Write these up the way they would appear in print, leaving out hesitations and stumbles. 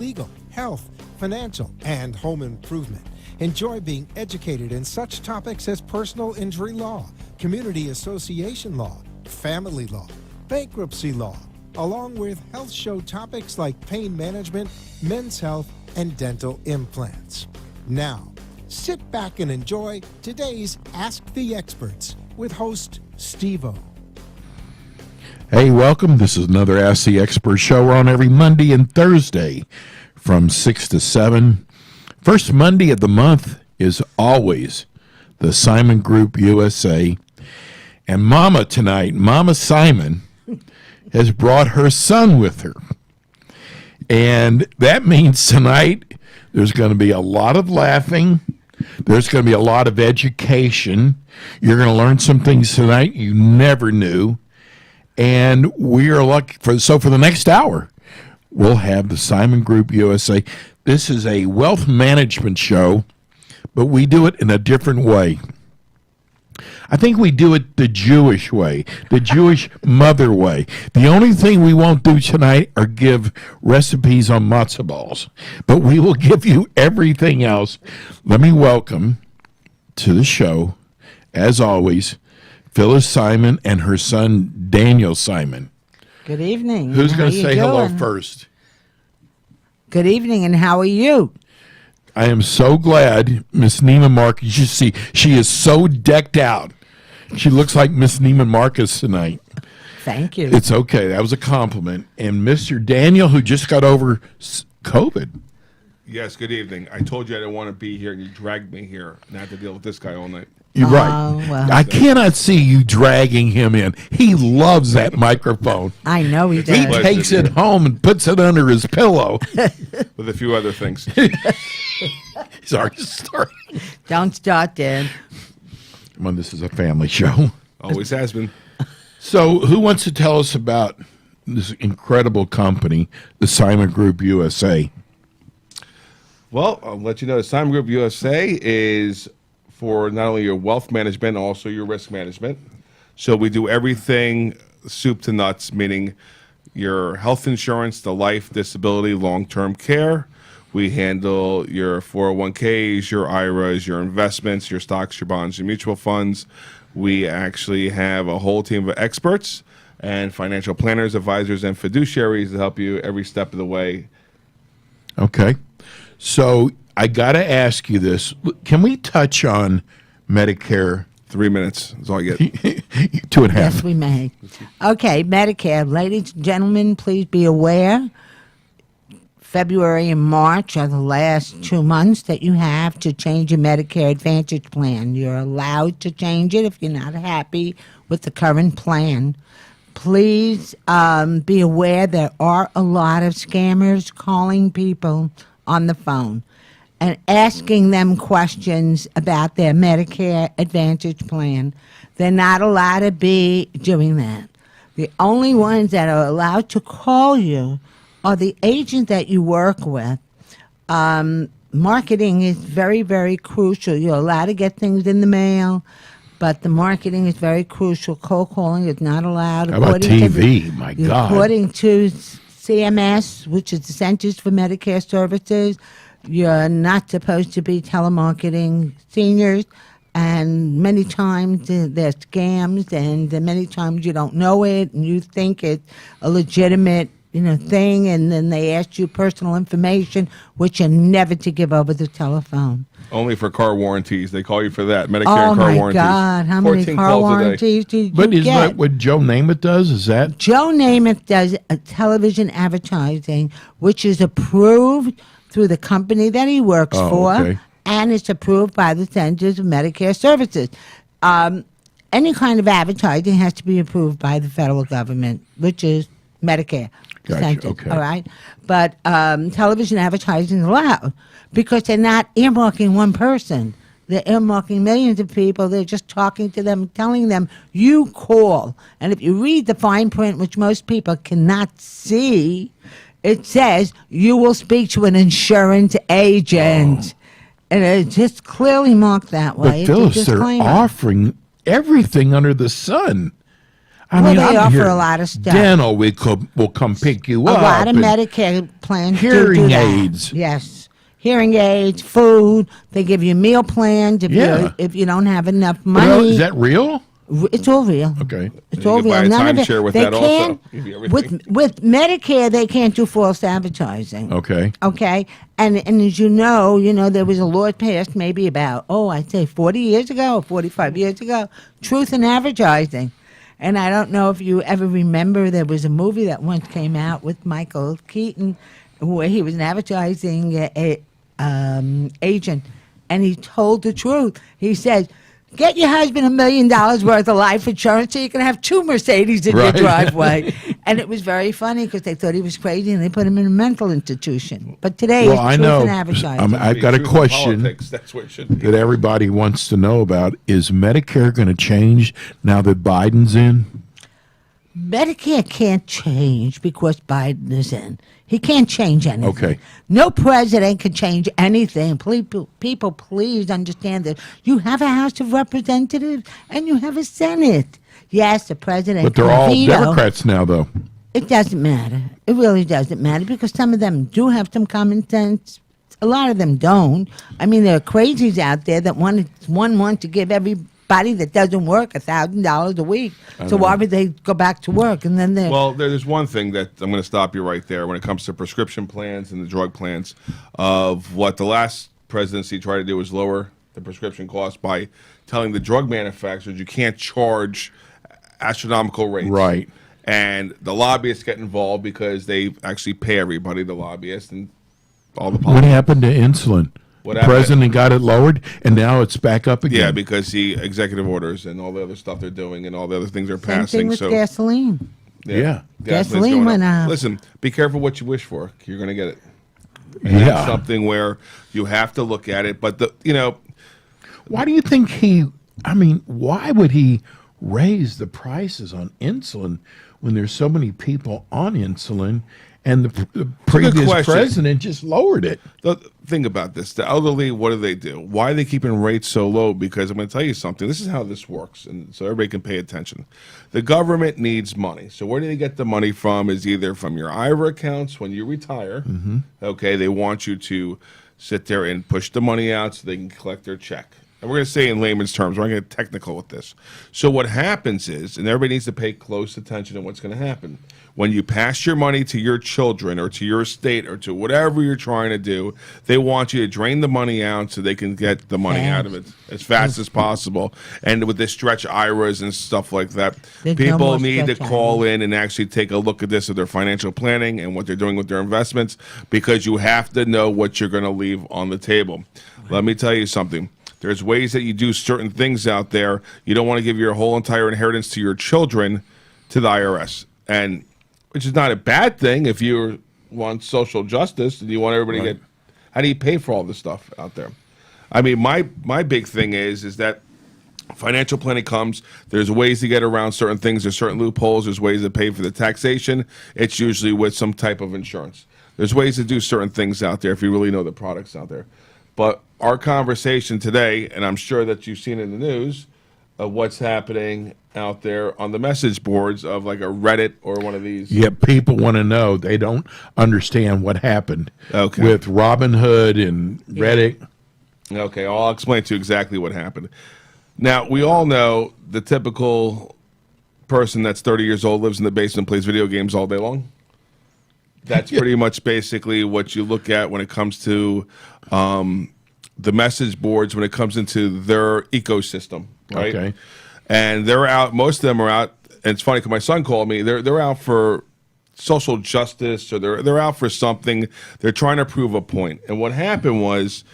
legal, health, financial, and home improvement. Enjoy being educated in such topics as personal injury law, community association law, family law, bankruptcy law, along with health show topics like pain management, men's health, and dental implants. Now, sit back and enjoy today's Ask the Experts with host Steve-O. Hey, welcome. This is another Ask the Expert show. We're on every Monday and Thursday from 6 to 7. First Monday of the month is always the Simon Group USA. And Mama tonight, Mama Simon, has brought her son with her. And that means tonight there's going to be a lot of laughing. There's going to be a lot of education. You're going to learn some things tonight you never knew. And we are lucky for the next hour, we'll have the Simon Group USA. This is a wealth management show, but we do it in a different way. I think we do it the Jewish way, the Jewish mother way. The only thing we won't do tonight are give recipes on matzo balls, but we will give you everything else. Let me welcome to the show, as always, Phyllis Simon and her son, Daniel Simon. Good evening. Who's going to say hello first? Good evening, and how are you? I am so glad Miss Neiman Marcus, you should see, she is so decked out. She looks like Miss Neiman Marcus tonight. Thank you. It's okay. That was a compliment. And Mr. Daniel, who just got over COVID. Yes, good evening. I told you I didn't want to be here, and you dragged me here, and I had to deal with this guy all night. You're right. Well. I cannot see you dragging him in. He loves that microphone. I know he does. He takes it home and puts it under his pillow. With a few other things. Sorry, starting. Don't start, Dan. Come on, this is a family show. Always has been. So who wants to tell us about this incredible company, the Simon Group USA? Well, I'll let you know, the Simon Group USA is for not only your wealth management, also your risk management. So we do everything soup to nuts, meaning your health insurance, the life, disability, long-term care. We handle your 401ks, your IRAs, your investments, your stocks, your bonds, your mutual funds. We actually have a whole team of experts and financial planners, advisors, and fiduciaries to help you every step of the way. Okay. So I got to ask you this. Can we touch on Medicare? 3 minutes is all you get. 2.5. Yes, we may. Okay, Medicare. Ladies and gentlemen, please be aware, February and March are the last 2 months that you have to change your Medicare Advantage plan. You're allowed to change it if you're not happy with the current plan. Please be aware there are a lot of scammers calling people on the phone and asking them questions about their Medicare Advantage plan. They're not allowed to be doing that. The only ones that are allowed to call you are the agent that you work with. Marketing is very, very crucial. You're allowed to get things in the mail, but the marketing is very crucial. Cold calling is not allowed. How about TV? My God. According to CMS, which is the Centers for Medicare Services, you're not supposed to be telemarketing seniors, and many times they're scams, and many times you don't know it, and you think it's a legitimate thing, and then they ask you personal information, which are never to give over the telephone. Only for car warranties. They call you for that. Medicare and car warranties. Oh, my God. How many 14 car calls a day. warranties did you But isn't get? that what Joe Namath does? Is that? Joe Namath does a television advertising, which is approved through the company that he works for, okay. and it's approved by the Centers of Medicare Services. Any kind of advertising has to be approved by the federal government, which is Medicare. Gotcha, Centers, okay. all right? But television advertising is allowed because they're not earmarking one person. They're earmarking millions of people. They're just talking to them, telling them, you call. And if you read the fine print, which most people cannot see, it says you will speak to an insurance agent. And it's just clearly marked that way. But Phyllis, they're offering everything under the sun. I Well, mean, they I'm offer here. a lot of stuff. Dental, will come pick you A up. lot of and Medicare plans do hearing that. aids. Yes, hearing aids, food. They give you meal plans if you don't have enough money. Is that real? It's all real. Okay. It's You all can buy real. a None of it. timeshare with they that also. can't, Give you everything. with Medicare, they can't do false advertising. Okay. Okay, and as you know, there was a law passed maybe about I'd say 40 years ago, 45 years ago, truth in advertising. And I don't know if you ever remember, there was a movie that once came out with Michael Keaton, where he was an advertising agent, and he told the truth. He said, "Get your husband $1 million worth of life insurance so you can have 2 Mercedes in your Right. driveway." And it was very funny because they thought he was crazy and they put him in a mental institution. But today, Well, I it's truth know. in advertising. I've got a Truth in question politics, that's what it should be. that everybody wants to know about. Is Medicare going to change now that Biden's in? Medicare can't change because Biden is in. He can't change anything. Okay. No president can change anything. People, please understand that you have a House of Representatives and you have a Senate. Yes, the president But they're can all veto. Democrats now, though. It doesn't matter. It really doesn't matter because some of them do have some common sense. A lot of them don't. I mean, there are crazies out there that want to give everybody that doesn't work $1,000 a week. So why would they go back to work? And then they're Well, there's one thing that I'm going to stop you right there when it comes to prescription plans and the drug plans. Of what the last presidency tried to do was lower the prescription cost by telling the drug manufacturers you can't charge astronomical rates. Right. And the lobbyists get involved because they actually pay everybody, the lobbyists and all the What politics. happened to insulin? What The happened? president got it lowered, and now it's back up again. Yeah, because the executive orders and all the other stuff they're doing and all the other things they're same passing. thing with So gasoline. Yeah. gasoline's Gasoline going went up. Listen, be careful what you wish for. You're going to get it. And Yeah. that's something where you have to look at it. But Why do you think why would he raise the prices on insulin when there's so many people on insulin and the previous question. president just lowered it? think about this. The elderly, what do? Why are they keeping rates so low? Because I'm going to tell you something. This is how this works, and so everybody can pay attention. The government needs money. So where do they get the money from? Is either from your IRA accounts when you retire. Okay, they want you to sit there and push the money out so they can collect their check. And we're going to say in layman's terms, we're not going to get technical with this. So what happens is, and everybody needs to pay close attention to what's going to happen. When you pass your money to your children or to your estate or to whatever you're trying to do, they want you to drain the money out so they can get the money out of it as fast as possible. And with the stretch IRAs and stuff like that, There's no people more need to stretch call in and actually take a look at this of their financial planning and what they're doing with their investments, because you have to know what you're going to leave on the table. Let me tell you something. There's ways that you do certain things out there. You don't want to give your whole entire inheritance to your children to the IRS, and which is not a bad thing if you want social justice and you want everybody to get. How do you pay for all this stuff out there? I mean, my big thing is that financial planning comes. There's ways to get around certain things. There's certain loopholes. There's ways to pay for the taxation. It's usually with some type of insurance. There's ways to do certain things out there if you really know the products out there. But our conversation today, and I'm sure that you've seen in the news, of what's happening out there on the message boards of like a Reddit or one of these. Yet people want to know. They don't understand what happened Okay. with Robin Hood and Reddit. Okay, I'll explain to you exactly what happened. Now, we all know the typical person that's 30 years old, lives in the basement, plays video games all day long. That's pretty much basically what you look at when it comes to the message boards, when it comes into their ecosystem, right? Okay. And they're out, most of them are out, and it's funny because my son called me, they're out for social justice, or they're out for something. They're trying to prove a point. And what happened was,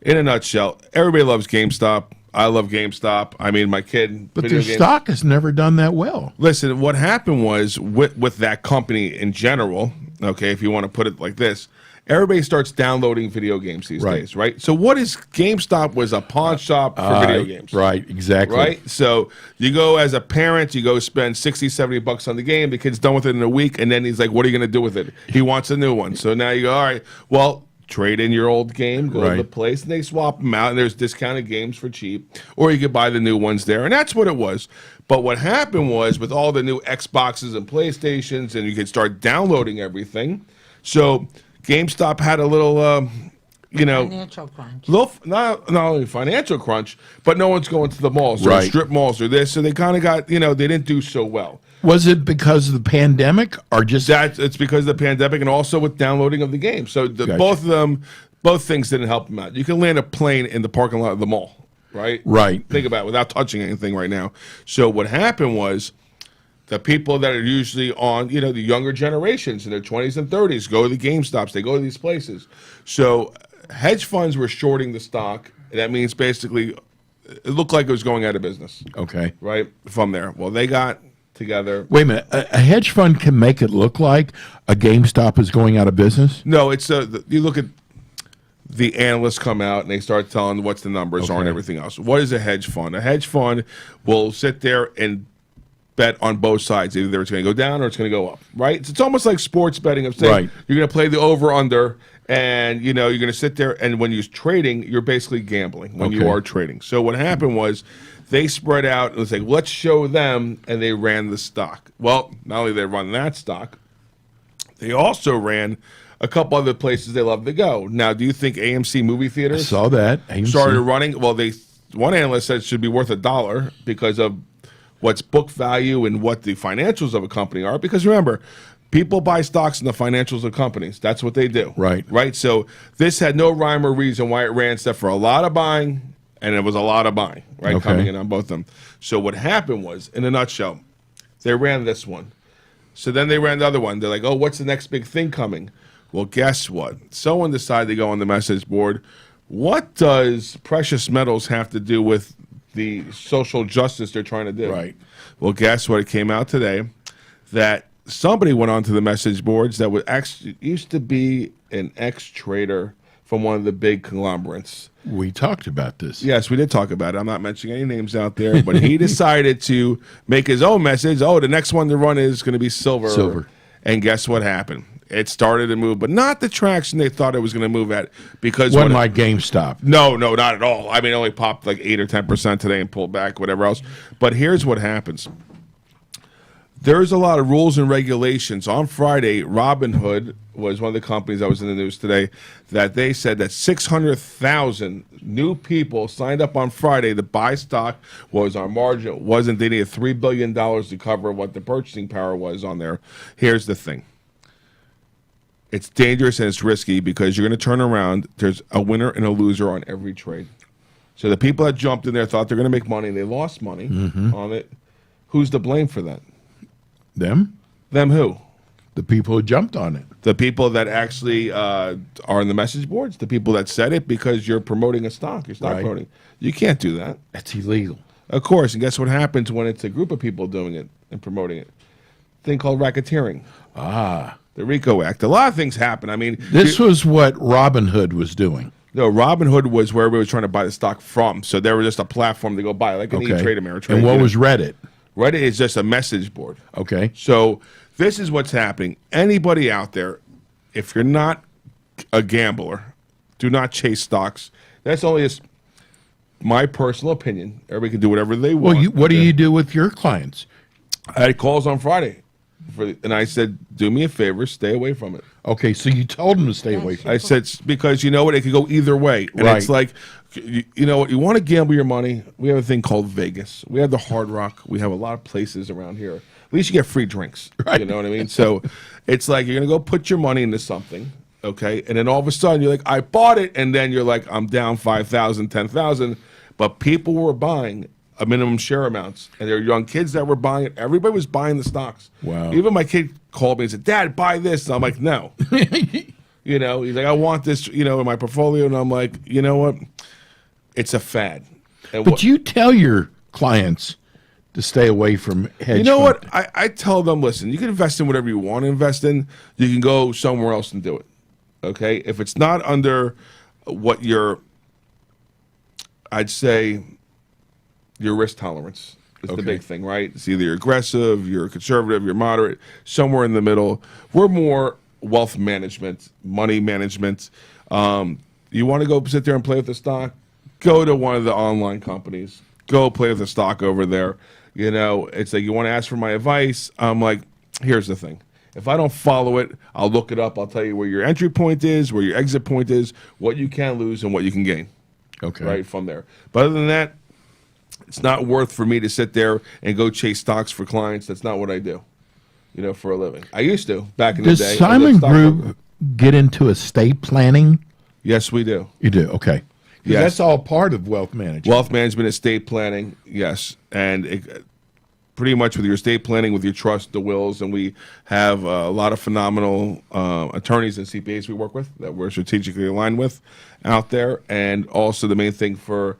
in a nutshell, everybody loves GameStop. I love GameStop. I mean, my kid. But video their games- stock has never done that well. Listen, what happened was with that company in general, okay, if you want to put it like this, everybody starts downloading video games these Right. days, right? So what is GameStop was a pawn shop for video games. Right, exactly. Right? So you go as a parent, you go spend $60, $70 on the game, the kid's done with it in a week, and then he's like, what are you going to do with it? He wants a new one. So now you go, all right, well, trade in your old game, go to Right. the place, and they swap them out, and there's discounted games for cheap, or you could buy the new ones there, and that's what it was. But what happened was, with all the new Xboxes and PlayStations, and you could start downloading everything, so GameStop had a little, Financial crunch. not only financial crunch, but no one's going to the malls, or Right. strip malls, or this, so they kind of got, they didn't do so well. Was it because of the pandemic or just It's because of the pandemic and also with downloading of the game. So Gotcha. both things didn't help them out. You can land a plane in the parking lot of the mall, right? Right. Think about it without touching anything right now. So what happened was the people that are usually on, the younger generations in their 20s and 30s go to the GameStops. They go to these places. So hedge funds were shorting the stock. That means basically it looked like it was going out of business, okay? right? From there. Well, they got together. Wait a minute. A hedge fund can make it look like a GameStop is going out of business? No, it's you look at the analysts come out and they start telling what's the numbers are and Okay. everything else. What is a hedge fund? A hedge fund will sit there and bet on both sides. Either it's going to go down or it's going to go up, right? It's almost like sports betting of saying Right. you're going to play the over-under and, you're going to sit there and when you're trading, you're basically gambling when you Okay. are trading. So what happened was they spread out and was like, let's show them, and they ran the stock. Well, not only they run that stock, they also ran a couple other places they love to go. Now, do you think AMC movie I theaters saw that. AMC. started running? Well, one analyst said it should be worth $1 because of what's book value and what the financials of a company are. Because remember, people buy stocks in the financials of companies. That's what they do. Right. Right. So this had no rhyme or reason why it ran, except for a lot of buying, and it was a lot of buying, right, Okay. coming in on both of them. So what happened was, in a nutshell, they ran this one. So then they ran the other one. They're like, oh, what's the next big thing coming? Well, guess what? Someone decided to go on the message board. What does precious metals have to do with the social justice they're trying to do? Right. Well, guess what? It came out today that somebody went onto the message boards that was actually used to be an ex-trader from one of the big conglomerates. We talked about this. Yes, we did talk about it. I'm not mentioning any names out there, but he decided to make his own message. Oh, the next one to run is going to be silver. Silver. And guess what happened? It started to move, but not the traction they thought it was going to move at because Wasn't when like GameStop. no, not at all. I mean, it only popped like 8 or 10% today and pulled back, whatever else. But here's what happens. There's a lot of rules and regulations. On Friday, Robinhood was one of the companies that was in the news today that they said that 600,000 new people signed up on Friday to buy stock. Was our margin wasn't they needed $3 billion to cover what the purchasing power was on there. Here's the thing. It's dangerous and it's risky because you're going to turn around. There's a winner and a loser on every trade. So the people that jumped in there thought they're going to make money and they lost money on it. Who's to blame for that? Them? Them who? The people who jumped on it. The people that actually are on the message boards, the people that said it because you're promoting a stock. You're stock Right. promoting. You can't do that. That's illegal. Of course. And guess what happens when it's a group of people doing it and promoting it? Thing called racketeering. Ah. The RICO Act. A lot of things happen. I mean, This was what Robinhood was doing. no, Robinhood was where we were trying to buy the stock from. So they were just a platform to go buy, like an Okay. E-Trade, Ameritrade. And what you know. was Reddit? Reddit is just a message board. Okay. So this is what's happening. Anybody out there, if you're not a gambler, do not chase stocks. That's only just my personal opinion. Everybody can do whatever they Well, want. what do you do with your clients? I had calls on Friday, and I said, do me a favor, stay away from it. Okay, so you told them to stay away from it. I said, because you know what? It could go either way. And Right. it's like, you know what? You want to gamble your money? We have a thing called Vegas. We have the Hard Rock. We have a lot of places around here. At least you get free drinks. Right. You know what I mean? So it's like you're going to go put your money into something, okay? And then all of a sudden you're like, I bought it. And then you're like, I'm down 5,000, 10,000. But people were buying a minimum share amounts. And there were young kids that were buying it. Everybody was buying the stocks. Wow. Even my kid called me and said, Dad, buy this. And I'm like, no. You know, he's like, I want this, you know, in my portfolio. And I'm like, you know what? It's a fad. And But you tell your clients to stay away from hedge you know fund. what? I tell them, listen, you can invest in whatever you want to invest in. You can go somewhere else and do it. Okay? If it's not under what your, I'd say, your risk tolerance is the Okay. big thing, right? It's either you're aggressive, you're conservative, you're moderate, somewhere in the middle. We're more wealth management, money management. You want to go sit there and play with the stock? Go to one of the online companies. Go play with the stock over there. You know, it's like, you want to ask for my advice? I'm like, here's the thing. If I don't follow it, I'll look it up. I'll tell you where your entry point is, where your exit point is, what you can lose, and what you can gain. Okay. Right from there. But other than that, it's not worth for me to sit there and go chase stocks for clients. That's not what I do, you know, for a living. I used to back in the day. Does Simon Group get into estate planning? Yes, we do. You do, okay. 'Cause Yes. that's all part of wealth management. Wealth management, estate planning, yes. And pretty much with your estate planning, with your trust, the wills, and we have a lot of phenomenal attorneys and CPAs we work with that we're strategically aligned with out there. And also the main thing for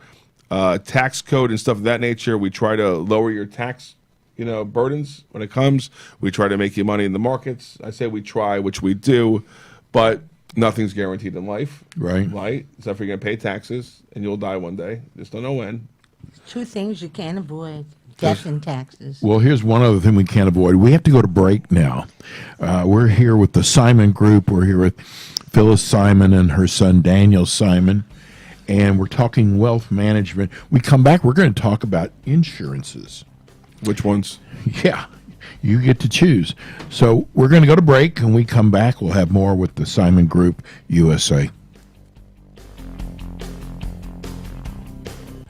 tax code and stuff of that nature, we try to lower your tax, you know, burdens when it comes. We try to make you money in the markets. I say we try, which we do, but nothing's guaranteed in life. Right. Right? Except for you're going to pay taxes and you'll die one day. Just don't know when. Two things you can't avoid: death and taxes. Well, here's one other thing we can't avoid. We have to go to break now. We're here with the Simon Group. We're here with Phyllis Simon and her son Daniel Simon, and we're talking wealth management. We come back, we're going to talk about insurances. Which ones? Yeah, you get to choose. So we're going to go to break, and we come back. We'll have more with the Simon Group USA.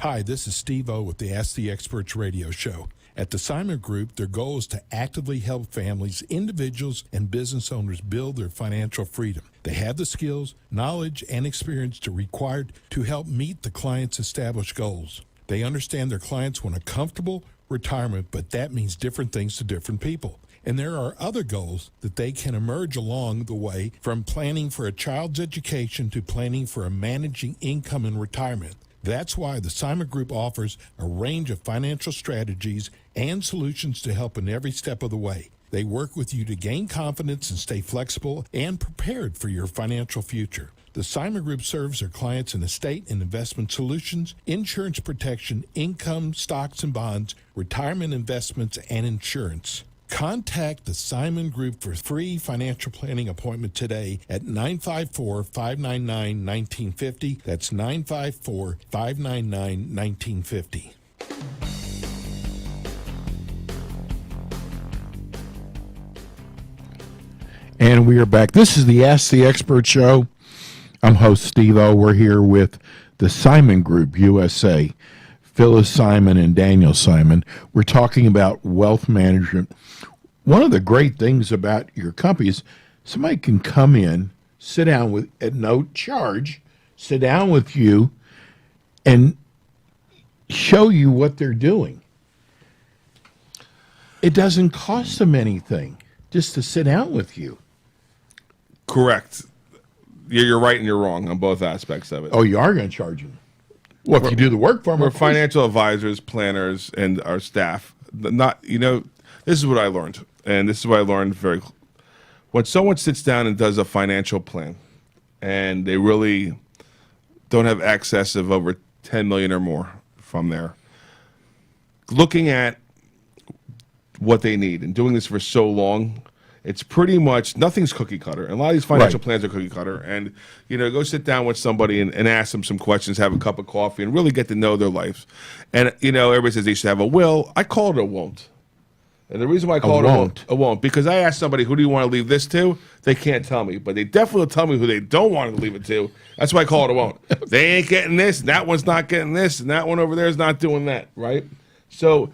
Hi, this is Steve O with the Ask the Experts radio show. At the Simon Group, their goal is to actively help families, individuals, and business owners build their financial freedom. They have the skills, knowledge, and experience required to help meet the client's established goals. They understand their clients want a comfortable retirement, but that means different things to different people. And there are other goals that they can emerge along the way, from planning for a child's education to planning for a managing income in retirement. That's why the Simon Group offers a range of financial strategies and solutions to help in every step of the way. They work with you to gain confidence and stay flexible and prepared for your financial future. The Simon Group serves their clients in estate and investment solutions, insurance protection, income, stocks and bonds, retirement investments, and insurance. Contact the Simon Group for a free financial planning appointment today at 954-599-1950. That's 954-599-1950. And we are back. This is the Ask the Expert show. I'm host Steve O. We're here with the Simon Group USA, Phyllis Simon and Daniel Simon. We're talking about wealth management. One of the great things about your company is somebody can come in, sit down with at no charge, sit down with you, and show you what they're doing. It doesn't cost them anything just to sit down with you. Correct. You're right and you're wrong on both aspects of it. Oh, you are going to charge them. Well, if you do the work for them, We're of course. financial advisors, planners, and our staff. Not, you know, this is what I learned, and this is what I learned when someone sits down and does a financial plan, and they really don't have excess of over 10 million or more from there, looking at what they need and doing this for so long, it's pretty much nothing's cookie cutter. And a lot of these financial Right. plans are cookie cutter. And, you know, go sit down with somebody and ask them some questions, have a cup of coffee, and really get to know their lives. And, you know, everybody says they should have a will. I call it a won't. And the reason why I call it a won't, because I ask somebody, who do you want to leave this to? They can't tell me. But they definitely will tell me who they don't want to leave it to. That's why I call it a won't. They ain't getting this, and that one's not getting this, and that one over there is not doing that, right? So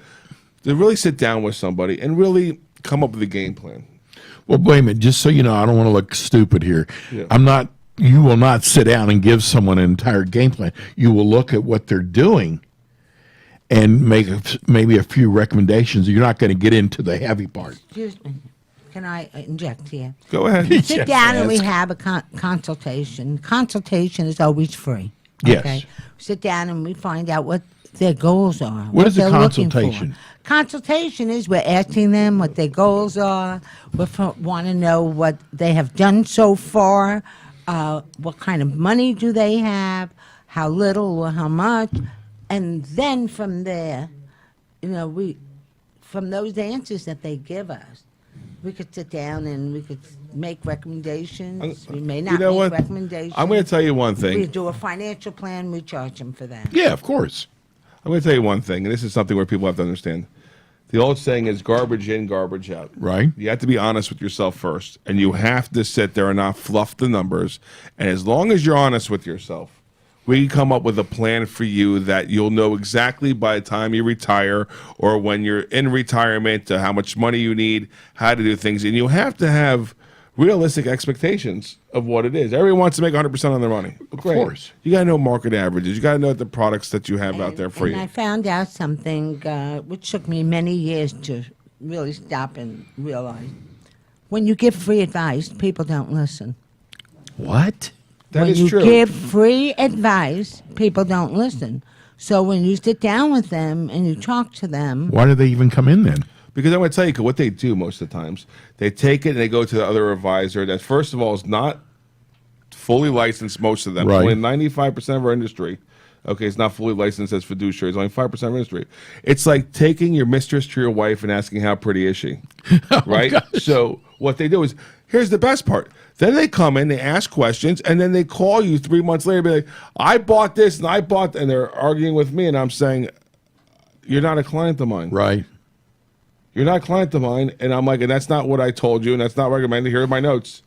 to really sit down with somebody and really come up with a game plan. Well, wait a minute. Just so you know, I don't want to look stupid here. Yeah. You will not sit down and give someone an entire game plan. You will look at what they're doing and make maybe a few recommendations. You're not going to get into the heavy part. Excuse me. Can I interject here? Go ahead. Sit down and we have a consultation. Consultation is always free. Yes. Sit down and we find out what their goals are. What is a they're looking for. consultation? Consultation is we're asking them what their goals are. We want to know what they have done so far. What kind of money do they have? How little or how much? And then from there, you know, from those answers that they give us, We could sit down and we could make recommendations. We may not You know make what? recommendations. I'm going to tell you one We thing. do a financial plan. We charge them for that. Yeah, of course. I'm going to tell you one thing, and this is something where people have to understand. The old saying is garbage in, garbage out. Right. You have to be honest with yourself first, and you have to sit there and not fluff the numbers. And as long as you're honest with yourself, we can come up with a plan for you that you'll know exactly by the time you retire or when you're in retirement to how much money you need, how to do things. And you have to have realistic expectations of what it is. Everyone wants to make 100% on their money. Of course. You got to know market averages. You got to know the products that you have out there for And you. I found out something which took me many years to really stop and realize. When you give free advice, people don't listen. What? That when is you true. give free advice, people don't listen. So when you sit down with them and you talk to them, Why do they even come in then? Because I'm going to tell you what they do most of the times. They take it and they go to the other advisor that, first of all, is not fully licensed, most of them. Right. Only 95% of our industry, okay, it's not fully licensed as fiduciary. It's only 5% of our industry. It's like taking your mistress to your wife and asking, how pretty is she? Right? So what they do is, here's the best part. Then they come in, they ask questions, and then they call you 3 months later and be like, I bought this and I bought, and they're arguing with me, and I'm saying, you're not a client of mine. Right. You're not a client of mine. And I'm like, and that's not what I told you, and that's not recommended. Here are my notes.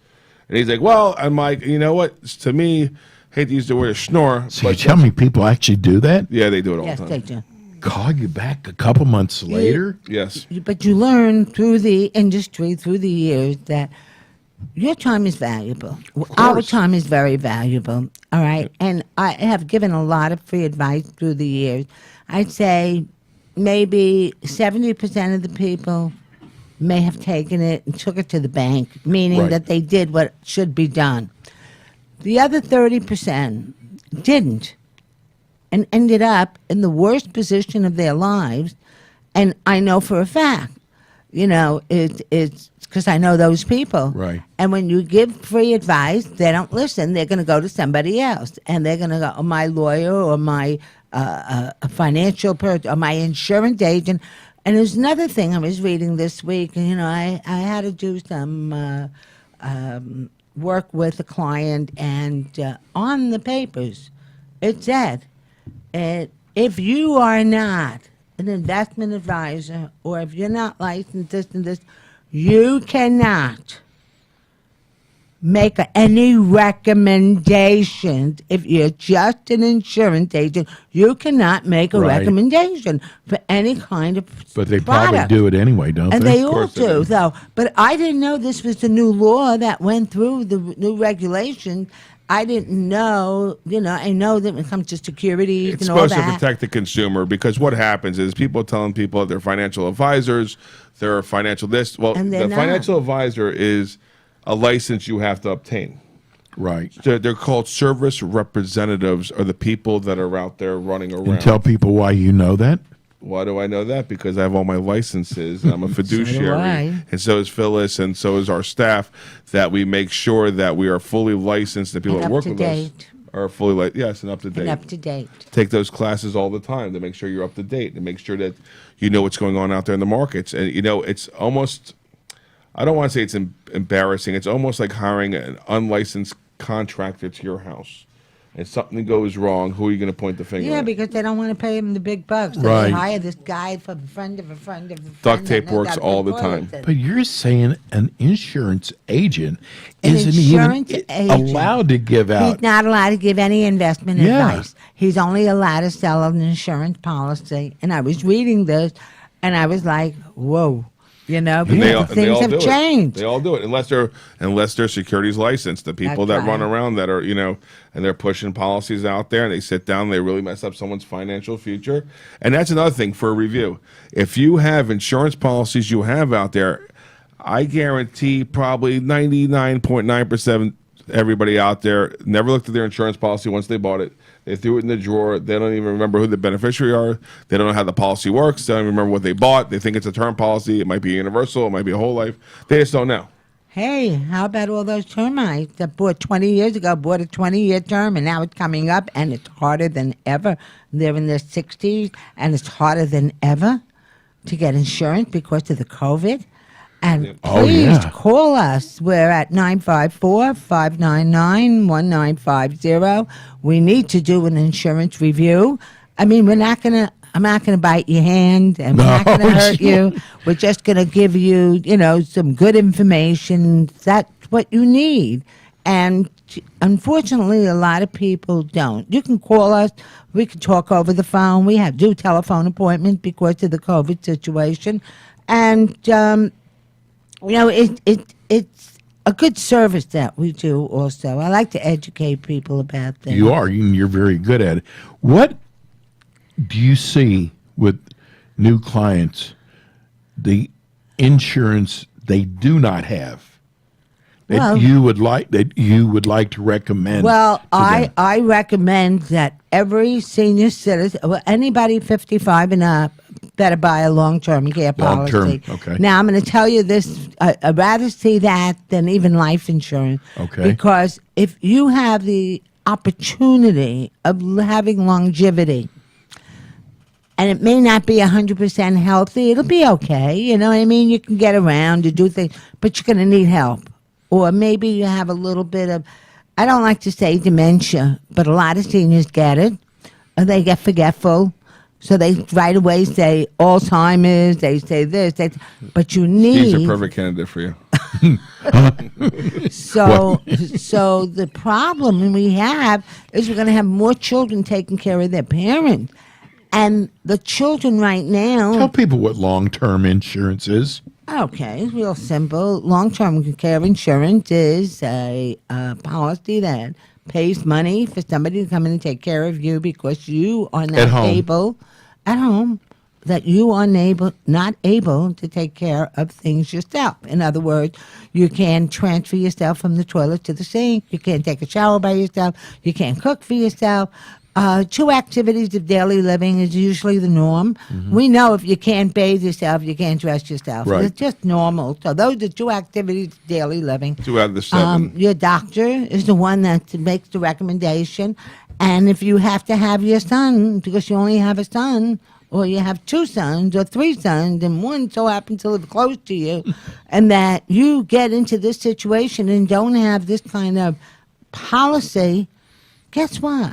And he's like, well, I'm like, you know what? To me, hate to use the word snore. So you tell me people actually do that? Yeah, they do it all yes, the they time. do. Call you back a couple months later? Yes. But you learn through the industry, through the years, that your time is valuable. Our course. time is very valuable. All right. And I have given a lot of free advice through the years. I'd say maybe 70% of the people may have taken it and took it to the bank, meaning Right. that they did what should be done. The other 30% didn't and ended up in the worst position of their lives. And I know for a fact, it's because I know those people. Right. And when you give free advice, they don't listen. They're going to go to somebody else. And they're going to go, oh, my lawyer or my a financial person or my insurance agent. And there's another thing I was reading this week. And, I had to do some work with a client. And on the papers, it said, if you are not an investment advisor, or if you're not licensed this and this, you cannot make any recommendations. If you're just an insurance agent, you cannot make a Right. recommendation for any kind of But they product. probably do it anyway, don't And they? they all course they do, do. though. But I didn't know this was the new law that went through, the new regulation. I didn't know, I know that when it comes to securities It's and all supposed to that. protect the consumer, because what happens is people telling people that they're financial advisors, they're financial this. Well, And the they're not. financial advisor is a license you have to obtain. Right. They're called service representatives, are the people that are out there running around. And tell people why you know that. Why do I know that? Because I have all my licenses, and I'm a fiduciary, I. and so is Phyllis, and so is our staff. That we make sure that we are fully licensed, and people And that up work to with date. us are fully yes, and up to date. And up to date. Take those classes all the time to make sure you're up to date and make sure that you know what's going on out there in the markets. And it's almost, I don't want to say it's embarrassing. It's almost like hiring an unlicensed contractor to your house. And something goes wrong, who are you going to point the finger Yeah, at? because they don't want to pay him the big bucks. So Right. they hire this guy from a friend of a friend of a friend. Duct tape and they works got all good the time. lawyers. But you're saying an insurance agent An isn't insurance even agent. allowed to give He's out. not allowed to give any investment Yeah. advice. He's only allowed to sell an insurance policy. And I was reading this, and I was like, whoa. And Because things have do it. changed. They all do it unless they're securities licensed. The people That's that run right. around that are and they're pushing policies out there, and they sit down, they really mess up someone's financial future. And that's another thing for a review. If you have insurance policies you have out there, I guarantee probably 99.9% everybody out there never looked at their insurance policy once they bought it. They threw it in the drawer. They don't even remember who the beneficiary are. They don't know how the policy works. They don't even remember what they bought. They think it's a term policy. It might be universal. It might be a whole life. They just don't know. Hey, how about all those termites that bought 20 years ago, bought a 20-year term, and now it's coming up, and it's harder than ever. They're in their 60s, and it's harder than ever to get insurance because of the COVID. And Oh, please yeah. call us. We're at 954-599-1950. We need to do an insurance review. I mean, I'm not gonna bite your hand, and we're not No, gonna hurt you. We're just gonna give you, some good information. That's what you need. And unfortunately, a lot of people don't. You can call us. We can talk over the phone. We have do telephone appointments because of the COVID situation. And, it's a good service that we do also. I like to educate people about things. You are. You're very good at it. What do you see with new clients, the insurance they do not have that Well- you would like to recommend? Well, to them? I recommend that every senior citizen, anybody 55 and up, better buy a long-term care policy. Long-term, okay. Now, I'm going to tell you this. I'd rather see that than even life insurance. Okay. Because if you have the opportunity of having longevity, and it may not be 100% healthy, it'll be okay. You know what I mean? You can get around to do things, but you're going to need help. Or maybe you have a little bit of, I don't like to say dementia, but a lot of seniors get it. Or they get forgetful. So they right away say Alzheimer's, they say this, but you He's a need. perfect candidate for you. So the problem we have is we're going to have more children taking care of their parents. And the children right now. Tell people what long-term insurance is. Okay, it's real simple. Long-term care insurance is a policy that pays money for somebody to come in and take care of you because you are not At home. able at home, that you are not able to take care of things yourself. In other words, you can't transfer yourself from the toilet to the sink. You can't take a shower by yourself. You can't cook for yourself. 2 activities of daily living is usually the norm. We know if you can't bathe yourself, you can't dress yourself. Right. It's just normal. So those are 2 activities of daily living. 2 out of the 7. Your doctor is the one that makes the recommendation. And if you have to have your son, because you only have a son, or you have 2 sons or 3 sons, and one so happens to live close to you, and that you get into this situation and don't have this kind of policy, guess what?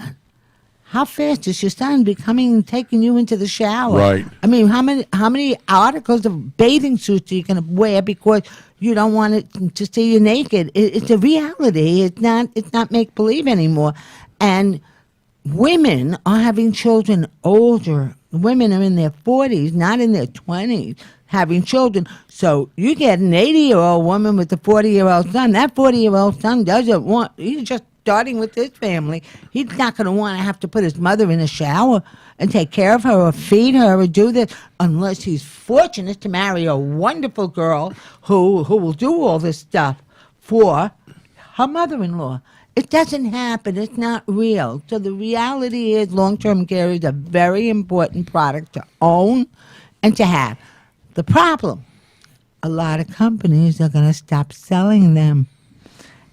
How fast is your son taking you into the shower? Right. I mean, how many articles of bathing suits are you going to wear because you don't want it to see you naked? It's a reality. It's not make believe anymore. And women are having children older. Women are in their 40s, not in their 20s, having children. So you get an 80-year-old woman with a 40-year-old son. That 40-year-old son doesn't want. He's just starting with his family. He's not going to want to have to put his mother in a shower and take care of her or feed her or do this unless he's fortunate to marry a wonderful girl who will do all this stuff for her mother-in-law. It doesn't happen. It's not real. So the reality is long-term care is a very important product to own and to have. The problem, a lot of companies are going to stop selling them.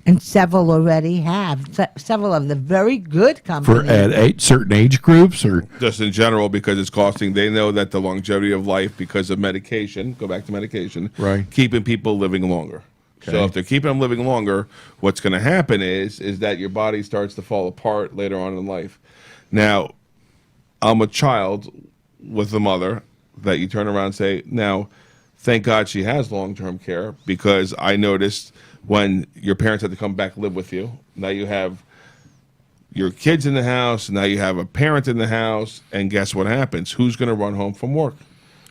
And several already have. Several of the very good companies. For at certain age groups, or Just in general, because it's costing. They know that the longevity of life, because of medication, go back to medication, Right. keeping people living longer. So Okay. if they're keeping them living longer, what's going to happen is that your body starts to fall apart later on in life. Now, I'm a child with a mother that you turn around and say, now, thank God she has long-term care, because I noticed when your parents had to come back live with you, now you have your kids in the house, now you have a parent in the house, and guess what happens? Who's going to run home from work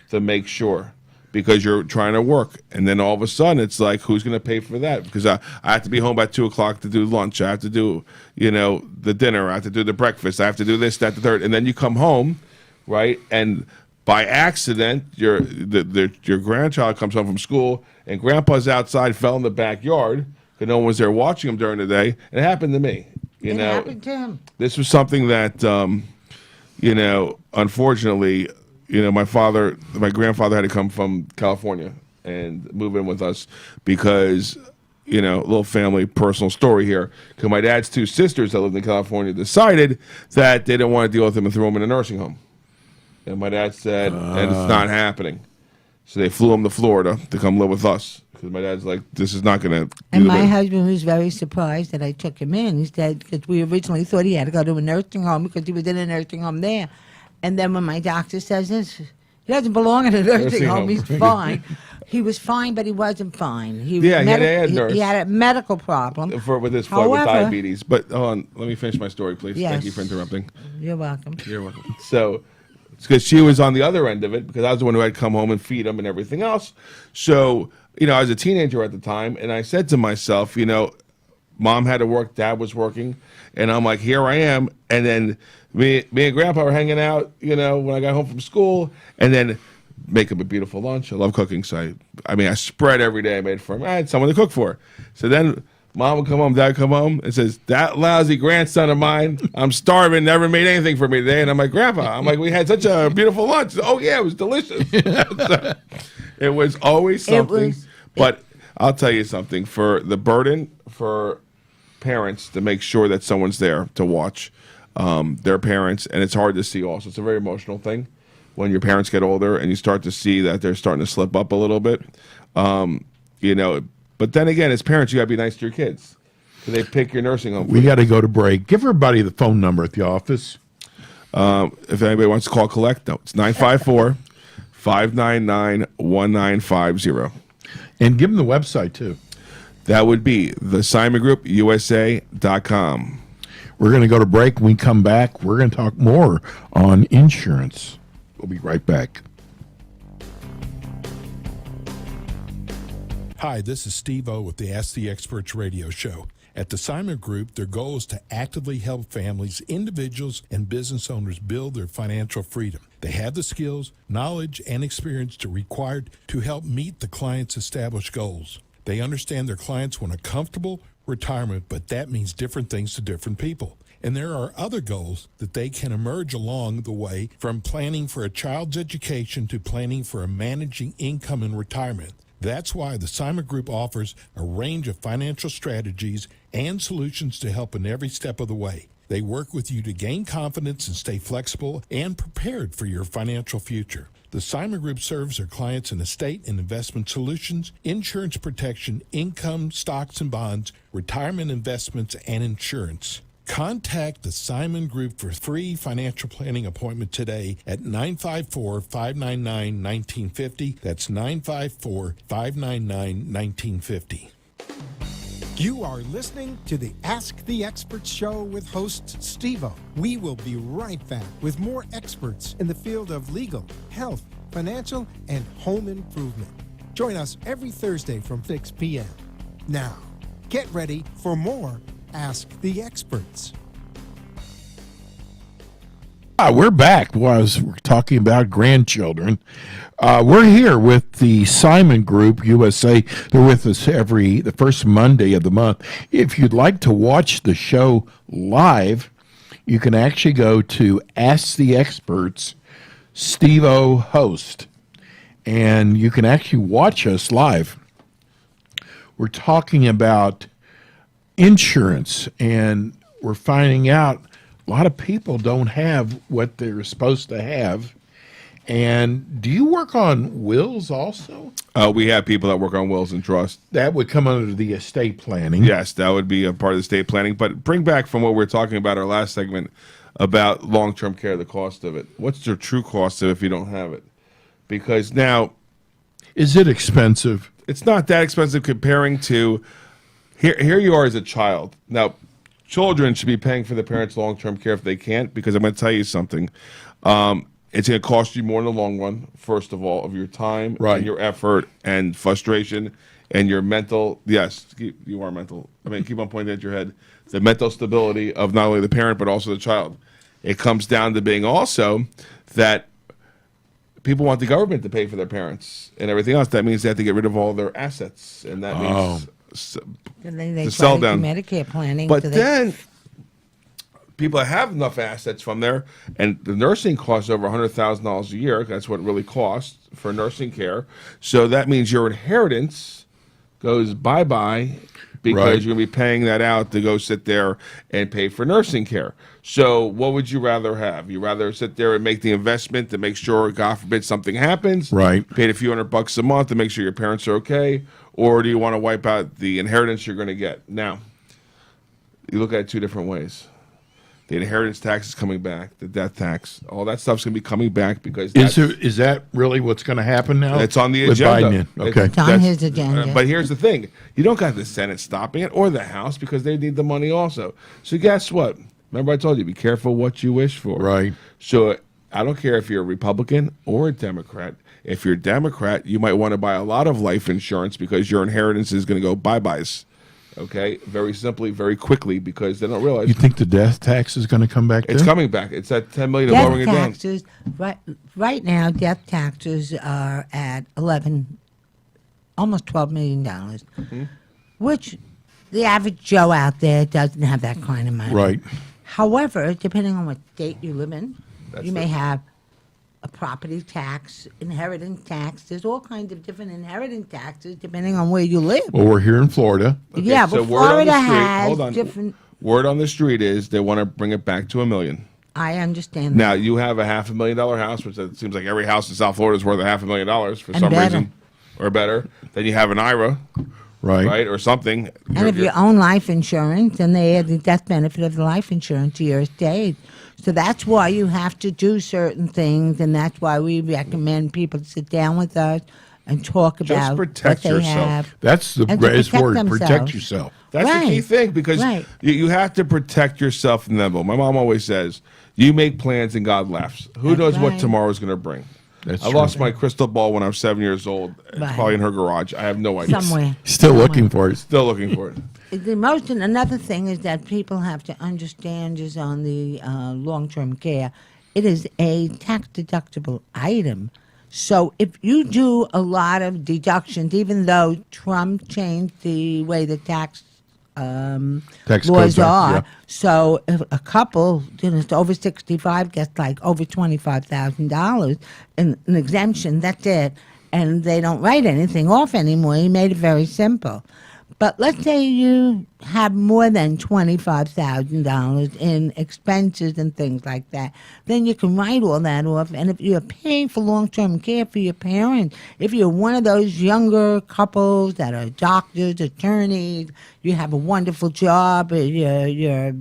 to make sure? Because you're trying to work, and then all of a sudden it's like, who's going to pay for that? Because I have to be home by 2:00 to do lunch. I have to do, the dinner. I have to do the breakfast. I have to do this, that, the third, and then you come home, right? And by accident, your grandchild comes home from school, and Grandpa's outside, fell in the backyard because no one was there watching him during the day. It happened to me. It happened to him. This was something that, unfortunately, my grandfather had to come from California and move in with us because, a little family personal story here. Because my dad's 2 sisters that lived in California decided that they didn't want to deal with him and threw him in a nursing home. And my dad said, and it's not happening. So they flew him to Florida to come live with us because my dad's like, this is not going to. And my husband was very surprised that I took him in. He said, because we originally thought he had to go to a nursing home because he was in a nursing home there. And then when my doctor says this, he doesn't belong in a nursing home. He's fine. He was fine, but he wasn't fine. He Yeah, he had a nurse. he had a medical problem. with his with However- diabetes. But hold on, let me finish my story, please. Yes. Thank you for interrupting. You're welcome. You're welcome. So, it's because she was on the other end of it because I was the one who had to come home and feed him and everything else. So, I was a teenager at the time, and I said to myself, Mom had to work, Dad was working, and I'm like, here I am. And then me and Grandpa were hanging out, when I got home from school, and then make him a beautiful lunch. I love cooking, so I spread every day I made for him. I had someone to cook for. So then Mom would come home, Dad would come home, and says, that lousy grandson of mine, I'm starving, never made anything for me today. And I'm like, Grandpa, we had such a beautiful lunch. Oh, yeah, it was delicious. So, it was always something. But I'll tell you something, for the burden for parents to make sure that someone's there to watch their parents, and it's hard to see also. It's a very emotional thing when your parents get older and you start to see that they're starting to slip up a little bit. But then again, as parents, you got to be nice to your kids. So they pick your nursing home. We got to go to break. Give everybody the phone number at the office. If anybody wants to call collect, no, it's 954-599-1950. And give them the website, too. That would be thesimonGroupUSA.com. We're going to go to break. When we come back, we're going to talk more on insurance. We'll be right back. Hi, this is Steve O with the Ask the Experts radio show. At the Simon Group, their goal is to actively help families, individuals, and business owners build their financial freedom. They have the skills, knowledge, and experience required to help meet the client's established goals. They understand their clients want a comfortable retirement, but that means different things to different people. And there are other goals that they can emerge along the way, from planning for a child's education to planning for a managing income in retirement. That's why the Simon Group offers a range of financial strategies and solutions to help in every step of the way. They work with you to gain confidence and stay flexible and prepared for your financial future. The Simon Group serves their clients in estate and investment solutions, insurance protection, income, stocks and bonds, retirement investments, and insurance. Contact the Simon Group for a free financial planning appointment today at 954-599-1950. That's 954-599-1950. You are listening to the Ask the Experts show with host Steve-O. We will be right back with more experts in the field of legal, health, financial, and home improvement. Join us every Thursday from 6 p.m. Now, get ready for more Ask the Experts. We're back. We're talking about grandchildren. We're here with the Simon Group USA. They're with us the first Monday of the month. If you'd like to watch the show live, you can actually go to Ask the Experts, Steve-O host, and you can actually watch us live. We're talking about insurance, and we're finding out a lot of people don't have what they're supposed to have. And do you work on wills also? We have people that work on wills and trust. That would come under the estate planning. Yes, that would be a part of the estate planning. But bring back from what we were talking about our last segment about long-term care, the cost of it. What's the true cost of it if you don't have it? Because now, Is it expensive? it's not that expensive comparing to here you are as a child. Now, children should be paying for their parents' long-term care if they can't, because I'm going to tell you something. It's going to cost you more in the long run, first of all, of your time, Right. and your effort and frustration and your mental. Yes, you are mental. Keep on pointing at your head. The mental stability of not only the parent but also the child. It comes down to being also that people want the government to pay for their parents and everything else. That means they have to get rid of all their assets, and that means And then they to try sell to do down. Medicare planning. But so they- then people that have enough assets from there, and the nursing costs over $100,000 a year. That's what it really costs for nursing care. So that means your inheritance goes bye-bye because Right. you're going to be paying that out to go sit there and pay for nursing care. So what would you rather have? You rather sit there and make the investment to make sure, God forbid, something happens, Right. paid a few $100 a month to make sure your parents are okay, or do you want to wipe out the inheritance you're going to get? Now, you look at it two different ways. The inheritance tax is coming back, the death tax, all that stuff's going to be coming back because Is that really what's going to happen now? it's on the With agenda. Biden? Okay. It's on his agenda. But here's the thing: you don't got the Senate stopping it or the House because they need the money also. So guess what? Remember, I told you, be careful what you wish for. Right. So I don't care if you're a Republican or a Democrat. If you're a Democrat, you might want to buy a lot of life insurance because your inheritance is going to go bye-byes. Okay, very simply, very quickly, because they don't realize You think the death tax is going to come back? it's too? coming back. It's at $10 million. They're lowering Death it down. taxes, right now, death taxes are at almost $12 million, Mm-hmm. which the average Joe out there doesn't have that kind of money. Right. However, depending on what state you live in, That's you may it. have a property tax, inheritance tax. There's all kinds of different inheritance taxes depending on where you live. Well, we're here in Florida. Yeah, so but word on the Florida street- has hold on. different. Word on the street is they want to bring it back to $1 million. I understand. Now you have a $500,000 house, which it seems like every house in South Florida is worth $500,000 for And some better. reason, or better. Then you have an IRA, Right. right, or something. And if you own life insurance, then they add the death benefit of the life insurance to your estate. So that's why you have to do certain things, and that's why we recommend people to sit down with us and talk about protect what they yourself. have. That's the And to greatest protect word. themselves. Protect yourself. That's the key Right. thing because Right. you have to protect yourself from them. My mom always says, "You make plans and God laughs." Who That's knows what right. tomorrow's going to bring? That's I true. lost my crystal ball when I was 7 years old. It's Right. probably in her garage. I have no idea. Somewhere. Still looking for it. Still looking for it. Another thing is that people have to understand is on the long-term care, it is a tax-deductible item. So if you do a lot of deductions, even though Trump changed the way the tax Tax laws codes are, are, yeah. so if a couple, it's over 65 gets like over $25,000 in an exemption, that's it. And they don't write anything off anymore. He made it very simple. But let's say you have more than $25,000 in expenses and things like that, then you can write all that off. And if you're paying for long-term care for your parents, if you're one of those younger couples that are doctors, attorneys, you have a wonderful job, you're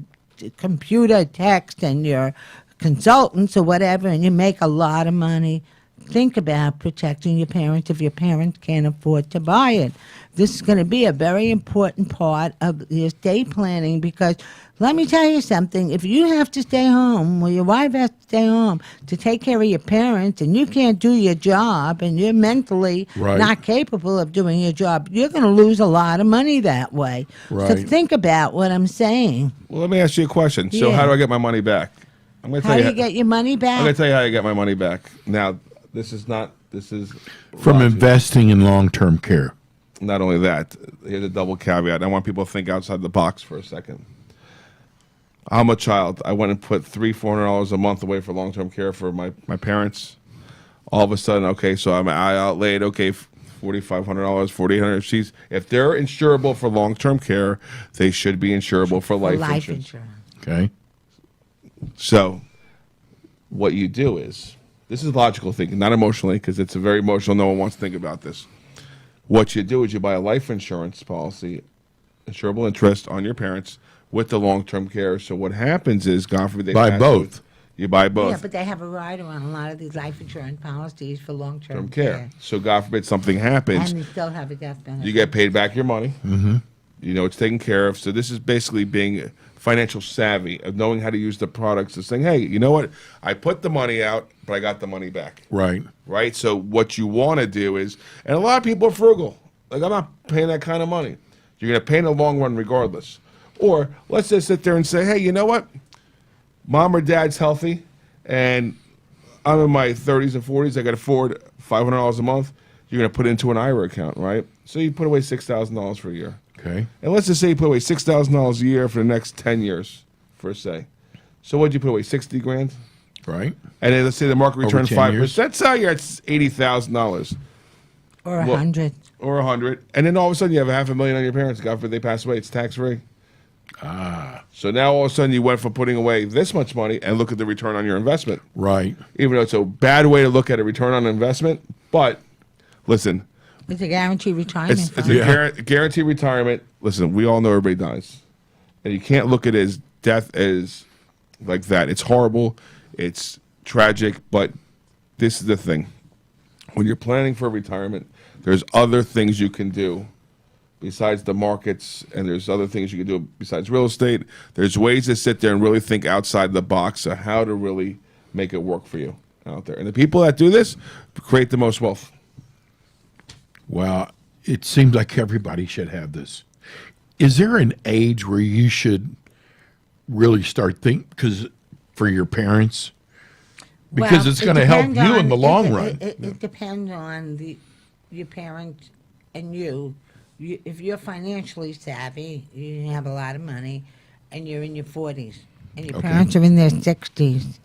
computer text and you're consultants or whatever, and you make a lot of money, think about protecting your parents if your parents can't afford to buy it. This is going to be a very important part of the estate planning because let me tell you something. If you have to stay home or your wife has to stay home to take care of your parents and you can't do your job and you're mentally Right. not capable of doing your job, you're going to lose a lot of money that way. So Right. think about what I'm saying. Well, let me ask you a question. So, Yeah. how do I get my money back? I'm going to How tell do you get your money I'm going to back? tell you how I get my money back. Now, this is From logic. investing in long-term care. Not only that, here's a double caveat. I want people to think outside the box for a second. I'm a child. I went and put $300-$400 a month away for long-term care for my parents. All of a sudden, okay, so I outlaid $4,500, $4,800. If they're insurable for long-term care, they should be insurable for life insurance. Okay. So, what you do is, this is logical thinking, not emotionally, because it's a very emotional. No one wants to think about this. What you do is you buy a life insurance policy, insurable interest on your parents with the long-term care. So what happens is, God forbid they Buy pass both. away, you buy both. Yeah, but they have a rider on a lot of these life insurance policies for long-term long-term care. care. So God forbid something happens, And they still have a death benefit. you get paid back your money. Mm-hmm. You know it's taken care of. So this is basically being financial savvy, of knowing how to use the products, and saying, hey, you know what? I put the money out, but I got the money back. Right. Right? So what you want to do is, and a lot of people are frugal. Like, I'm not paying that kind of money. You're going to pay in the long run regardless. Or let's just sit there and say, hey, you know what? Mom or dad's healthy, and I'm in my 30s and 40s. I got to afford $500 a month. You're going to put it into an IRA account, right? So you put away $6,000 for a year. Okay. And let's just say you put away $6,000 a year for the next 10 years, for say. So what'd you put away, 60 grand? Right. And then let's say the market Over return 10 5%. years. That's how you're at $80,000. Or Well, 100. or 100, and then all of a sudden you have $500,000 on your parents. God forbid they pass away. It's tax free. So now all of a sudden you went from putting away this much money and look at the return on your investment. Right. Even though it's a bad way to look at a return on investment, but listen, It's a guaranteed retirement it's fund. a guaranteed retirement. Listen, we all know everybody dies, and you can't look at it as death as like that. It's horrible, it's tragic, but this is the thing: when you're planning for retirement, there's other things you can do besides the markets, and there's other things you can do besides real estate. There's ways to sit there and really think outside the box of how to really make it work for you out there. And the people that do this create the most wealth. Well, it seems like everybody should have this. Is there an age where you should really start because for your parents? Because Well, it's it going to help depends you in on- the long run. It depends on your parent and you. If you're financially savvy, you have a lot of money, and you're in your 40s, and your parents are in their 60s,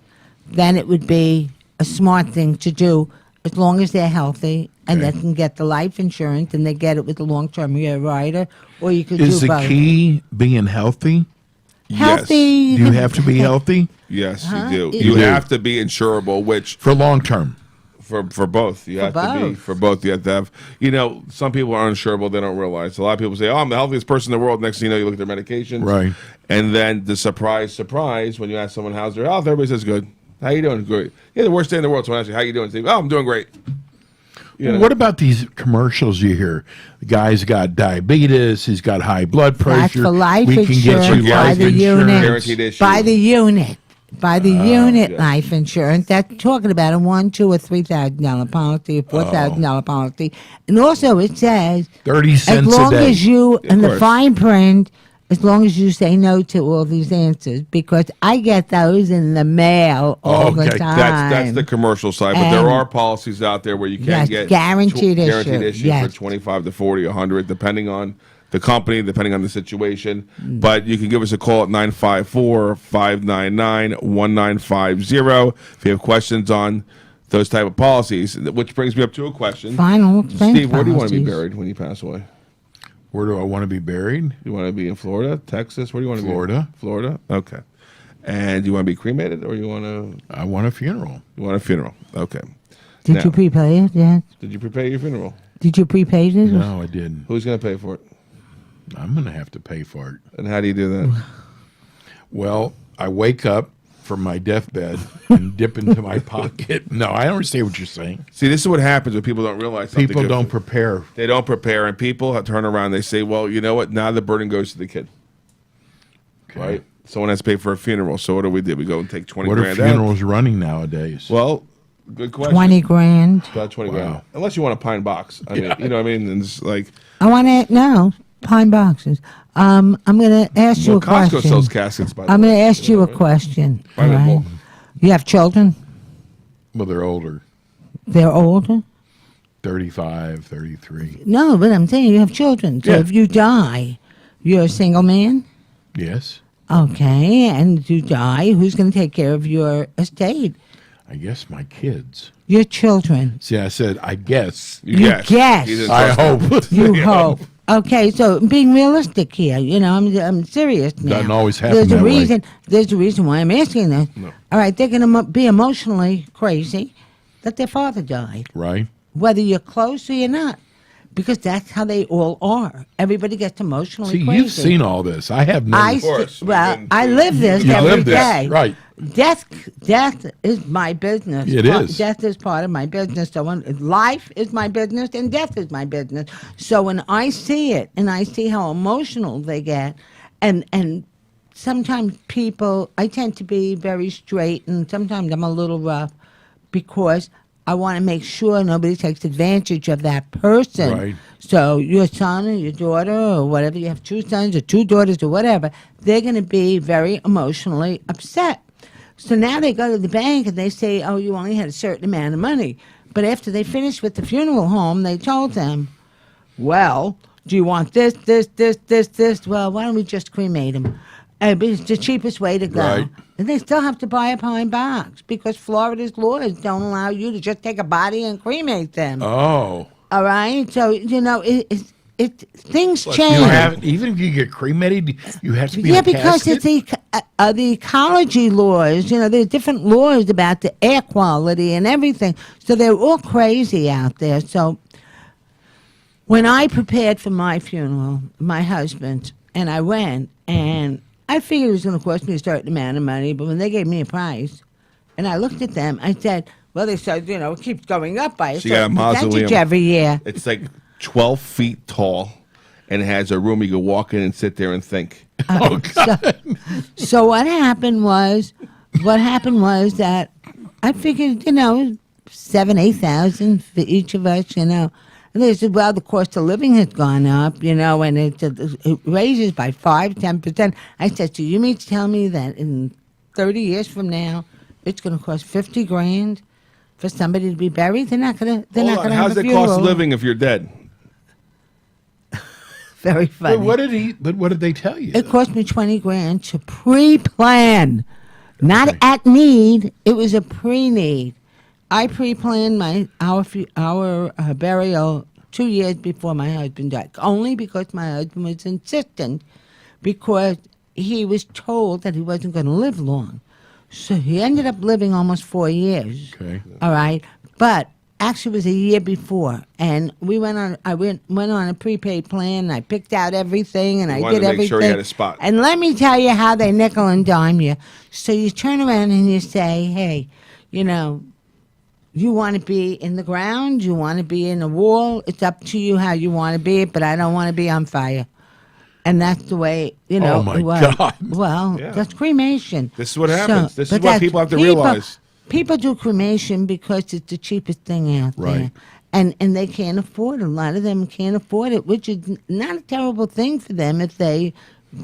then it would be a smart thing to do as long as they're healthy and they can get the life insurance and they get it with the long-term year rider, or you could Is do the both. key being healthy? Healthy. Do you have to be healthy Yes, Huh? you do. You You do. have to be insurable, which for long term? for both. You have to be both. for both. You have to have. You know, some people are uninsurable. They don't realize. A lot of people say, "Oh, I'm the healthiest person in the world." Next thing you know, you look at their medications, Right. And then the surprise, when you ask someone how's their health, everybody says good. How you doing? Great. Yeah, the worst day in the world. Someone asks you how you doing? Say, "Oh, I'm doing great." You know? What about these commercials you hear? The guy's got diabetes. He's got high blood pressure. That's for life we can get insurance you by life the insurance. unit. Guaranteed issue. By the unit. By the unit yes. life insurance. That's talking about a $1,000, $2,000, or $3,000 policy, a $4,000 policy. And also it says 30 as cents a long day. as you in the course. fine print, as long as you say no to all these answers, because I get those in the mail all the Okay, time. That's the commercial side, but there And- are policies out there where you can Yes, get guaranteed guaranteed issue, issue yes. for 25 to 40, 100, depending on the company, depending on the situation. But you can give us a call at 954-599-1950 if you have questions on those type of policies. Which brings me up to a question. Final expense Steve, where do you want to be policies. buried when you pass away? Where do I want to be buried? You want to be in Florida, Texas? Where do you want to Florida. be? Florida. Okay. And you want to be cremated, or you want I want a funeral. a funeral? Okay. Did Now- you prepay it? Yes. Did you prepare your funeral? Did you prepay it? No, I didn't. Who's going to pay for it? I'm going to have to pay for it. And how do you do that? Well, I wake up from my deathbed and dip into my pocket. No, I don't understand what you're saying. See, this is what happens when people don't realize something. People good. don't prepare. They don't prepare, and people turn around. They say, "Well, you know what? Now the burden goes to the kid, right? Someone has to pay for a funeral. So what do? We go and take 20 What are grand out. funerals running nowadays? Well, good question. 20 grand. About 20 Wow. grand, unless you want a pine box. I mean, you know what I mean? And it's like, I want to know pine boxes. I'm going to ask you well, a Costco question. sells caskets. By the I'm way. going to ask you a question. Right, all right? Paul. You have children? Well, they're older. They're older? 35, 33. No, but I'm saying you have children. So Yeah. if you die, you're a single man? Yes. Okay, and you die, who's going to take care of your estate? I guess my kids. Your children. See, I said, I guess. You guess. guess. He didn't I trust hope. You hope. Okay, so being realistic here, you know, I'm serious now. Doesn't always happen There's a that way. reason. There's a reason why I'm asking this. All right, they're going to be emotionally crazy that their father died, Right? whether you're close or you're not, because that's how they all are. Everybody gets emotionally See, crazy. you've seen all this. I have no. I course, see, well, we've been I through- live this You every live this, day. right. Death is my business. It is. Death is part of my business. So when life is my business and death is my business. So when I see it and I see how emotional they get, and sometimes people, I tend to be very straight, and sometimes I'm a little rough because I want to make sure nobody takes advantage of that person. Right. So your son or your daughter or whatever, you have two sons or two daughters or whatever, they're going to be very emotionally upset. So now they go to the bank and they say, oh, you only had a certain amount of money. But after they finished with the funeral home, they told them, well, do you want this? Well, why don't we just cremate him? It's the cheapest way to go. Right. And they still have to buy a pine box because Florida's laws don't allow you to just take a body and cremate them. Oh. All right, so things You change. have, even if you get cremated, you have to be in Yeah, a because casket? it's the ecology laws. There's different laws about the air quality and everything. So they're all crazy out there. So when I prepared for my funeral, my husband, and I went, and I figured it was going to cost me a certain amount of money, but when they gave me a price, and I looked at them, I said, well, they said, it keeps going up by a So you got a certain percentage mausoleum. every year. It's like 12 feet tall, and it has a room you can walk in and sit there and think. Oh, God. So what happened was that I figured, 7,000-8,000 for each of us, And they said, well, the cost of living has gone up, and it raises by 5-10%. I said, so you mean to tell me that in 30 years from now, it's going to cost $50,000 for somebody to be buried? They're not going to. They're not Hold going on, to how's have a it cost funeral. living if you're dead? Very funny. But what did they tell you? It cost me $20,000 to pre-plan, not at need. It was a pre-need. I pre-planned our burial 2 years before my husband died, only because my husband was insistent, because he was told that he wasn't going to live long. So he ended up living almost 4 years. Okay. All right, but actually it was a year before, and I went on a prepaid plan. And I picked out everything, and I wanted did to make everything. sure you had a spot. And let me tell you how they nickel and dime you. So you turn around and you say, hey, you want to be in the ground, you want to be in a wall. It's up to you how you want to be, but I don't want to be on fire. And that's the way, Oh, my it was. God. Well, Yeah. that's cremation. This is what happens. This is but what that's- people have to realize. People do cremation because it's the cheapest thing out there. Right. And they can't afford it. A lot of them can't afford it, which is not a terrible thing for them if they,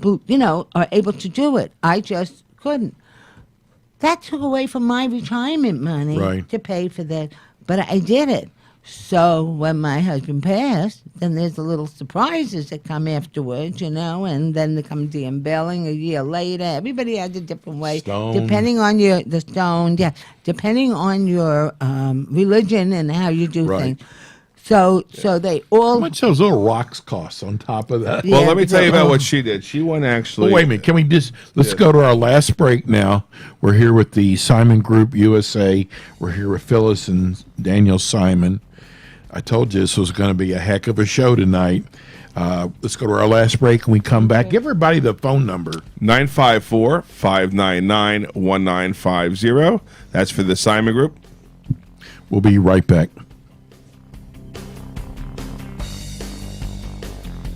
are able to do it. I just couldn't. That took away from my retirement money Right. to pay for that. But I did it. So when my husband passed, then there's the little surprises that come afterwards, and then there comes the unveiling a year later. Everybody has a different way, Stone. depending on the stone, depending on your religion and how you do Right. things. So they all. How much those little rocks cost on top of that? Well, Yeah, let me tell you but- about what she did. She went actually. Oh, wait a minute. Can we let's go to our last break now. We're here with the Simon Group USA. We're here with Phyllis and Daniel Simon. I told you this was going to be a heck of a show tonight. Let's go to our last break and we come back. Give everybody the phone number. 954-599-1950. That's for the Simon Group. We'll be right back.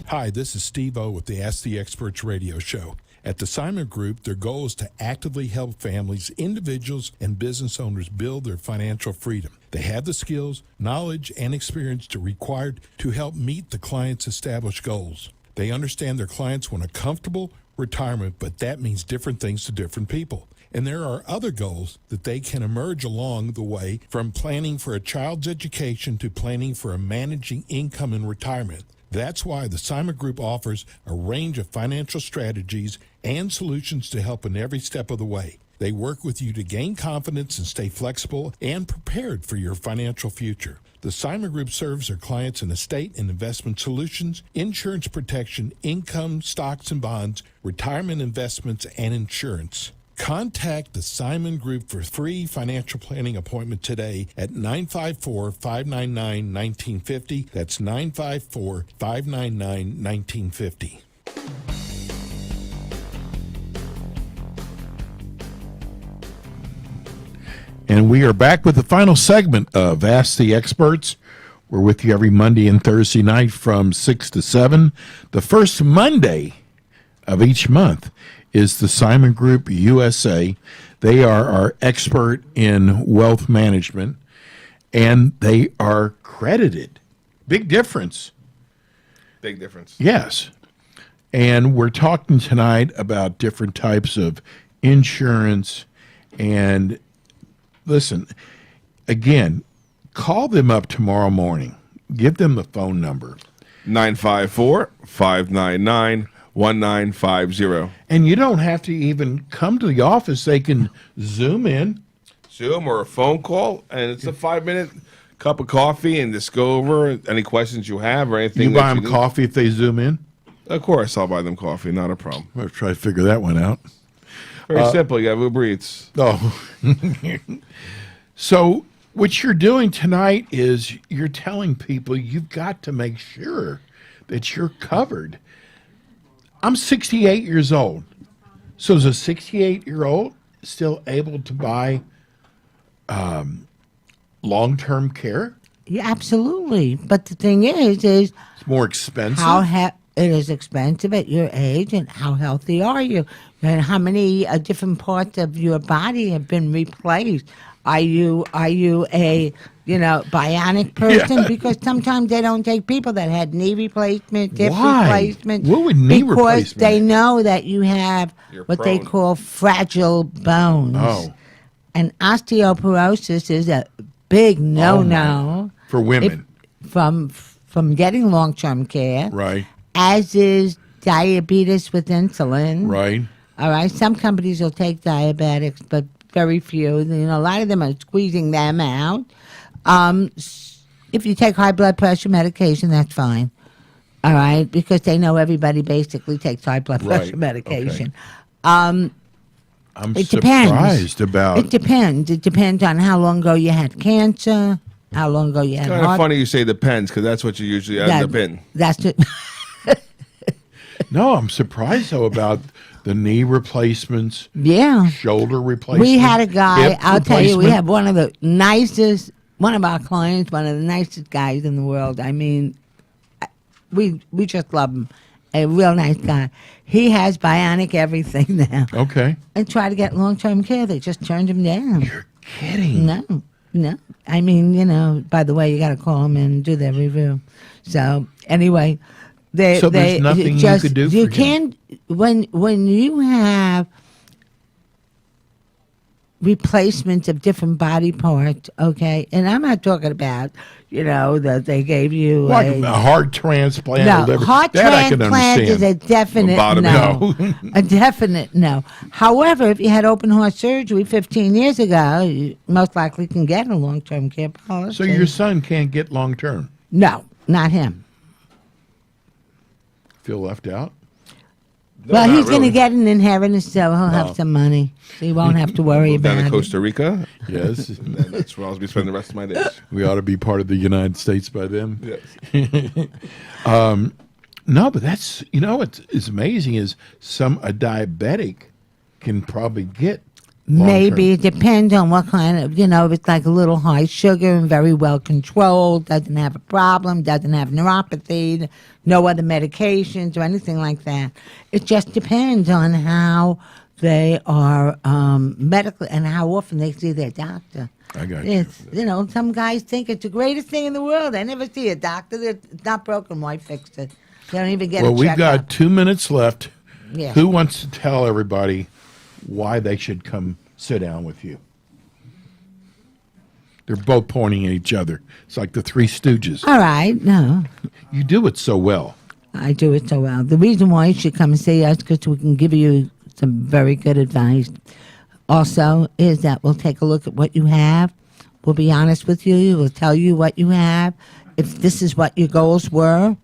Hi, this is Steve O with the Ask the Experts radio show. At the Simon Group, their goal is to actively help families, individuals, and business owners build their financial freedom. They have the skills, knowledge, and experience required to help meet the client's established goals. They understand their clients want a comfortable retirement, but that means different things to different people. And there are other goals that they can emerge along the way, from planning for a child's education to planning for a managing income in retirement. That's why the Simon Group offers a range of financial strategies and solutions to help in every step of the way. They work with you to gain confidence and stay flexible and prepared for your financial future. The Simon Group serves their clients in estate and investment solutions, insurance protection, income, stocks and bonds, retirement investments, and insurance. Contact the Simon Group for a free financial planning appointment today at 954-599-1950. That's 954-599-1950. And we are back with the final segment of Ask the Experts. We're with you every Monday and Thursday night from 6 to 7. The first Monday of each month is the Simon Group USA. They are our expert in wealth management, and they are credited. Big difference. Big difference. Yes. And we're talking tonight about different types of insurance. And listen, again, call them up tomorrow morning. Give them the phone number. 954-599-1950. And you don't have to even come to the office. They can Zoom in. Zoom or a phone call, and it's a 5-minute cup of coffee and just go over any questions you have or anything. You that buy them need. coffee if they zoom in? Of course, I'll buy them coffee. Not a problem. I'll try to figure that one out. Very simple. You have Uber Eats. Oh. So what you're doing tonight is you're telling people you've got to make sure that you're covered. I'm 68 years old. So is a 68-year-old still able to buy long-term care? Yeah, absolutely. But the thing is It's more expensive. it is expensive at your age, and how healthy are you, and how many different parts of your body have been replaced? Are you a bionic person? Yeah. Because sometimes they don't take people that had knee replacement, hip Why? replacement. What would knee because replacement? they know that you have You're what they prone. call fragile bones. Oh. And osteoporosis is a big no-no For women. from getting long-term care. Right, As is diabetes with insulin. right. All right. Some companies will take diabetics, but very few. A lot of them are squeezing them out. If you take high blood pressure medication, that's fine. All right, because they know everybody basically takes high blood Right, pressure medication. I'm It depends. surprised about It depends. It depends on how long ago you had cancer, how long ago you had Kind of heart. funny you say depends because that's what you usually end up in. That's it. No, I'm surprised though about the knee replacements, Yeah. shoulder replacements. We had a guy, hip I'll tell you, we replacement. have one of our clients, one of the nicest guys in the world. I mean, we just love him. A real nice guy. He has bionic everything now. Okay. And try to get long-term care. They just turned him down. You're kidding. No. I mean, by the way, you got to call them and do their review. So anyway, So there's nothing you could do You for him? can't when you have replacements of different body parts. Okay, and I'm not talking about that they gave you Like a heart transplant or no, whatever. heart That I can transplant is a understand. definite Lobotomy. no. A definite no. However, if you had open heart surgery 15 years ago, you most likely can get a long-term care policy. So your son can't get long term. No, not him. Feel left out? Well, not he's going to really. get an inheritance, so he'll have some money. So you won't have to worry Move down about to it. Costa Rica. Yes. And that's where I'll be spending the rest of my days. We ought to be part of the United States by then. Yes. No, but that's it's amazing is a diabetic can probably get long-term. Maybe it depends on what kind of, if it's like a little high sugar and very well controlled, doesn't have a problem, doesn't have neuropathy, no other medications or anything like that. It just depends on how they are medically and how often they see their doctor. I got you. It's, some guys think it's the greatest thing in the world. They never see a doctor. It's not broken. Why fix it? They don't even get Well, a we've checkup. got 2 minutes left. Yeah. Who wants to tell everybody why they should come sit down with you? They're both pointing at each other. It's like the Three Stooges. All right. No. You do it so well. I do it so well. The reason why you should come and see us because we can give you some very good advice. Also, is that we'll take a look at what you have. We'll be honest with you. We'll tell you what you have. If this is what your goals were,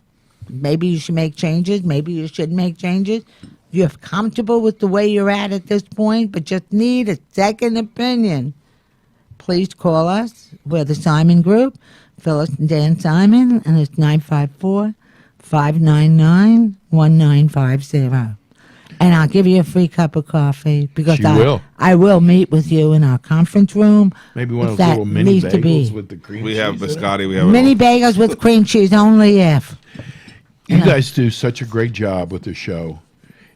maybe you should make changes. Maybe you shouldn't make changes. You're comfortable with the way you're at this point, but just need a second opinion. Please call us. We're the Simon Group, Phyllis and Dan Simon, and it's 954-599-1950. And I'll give you a free cup of coffee because She will. I will meet with you in our conference room. Maybe one if of those that little mini needs to be. bagels with the cream We have cheese in it. biscotti. We have Mini bagels with cream cheese only if. You guys do such a great job with the show.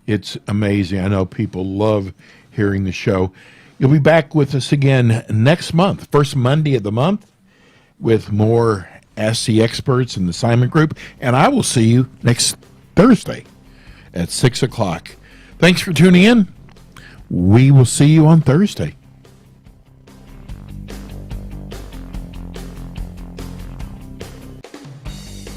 It's amazing. I know people love hearing the show. You'll be back with us again next month, first Monday of the month, with more Ask the Experts in the Simon Group. And I will see you next Thursday at 6 o'clock. Thanks for tuning in. We will see you on Thursday.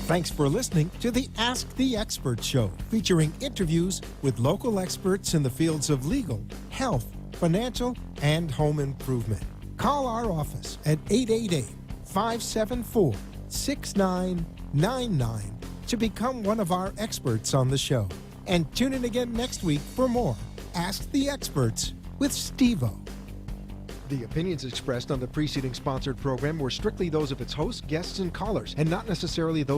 Thanks for listening to the Ask the Expert Show, featuring interviews with local experts in the fields of legal, health, financial, and home improvement. Call our office at 888 574-6999 to become one of our experts on the show. And tune in again next week for more Ask the Experts with Steve-O. The opinions expressed on the preceding sponsored program were strictly those of its hosts, guests, and callers, and not necessarily those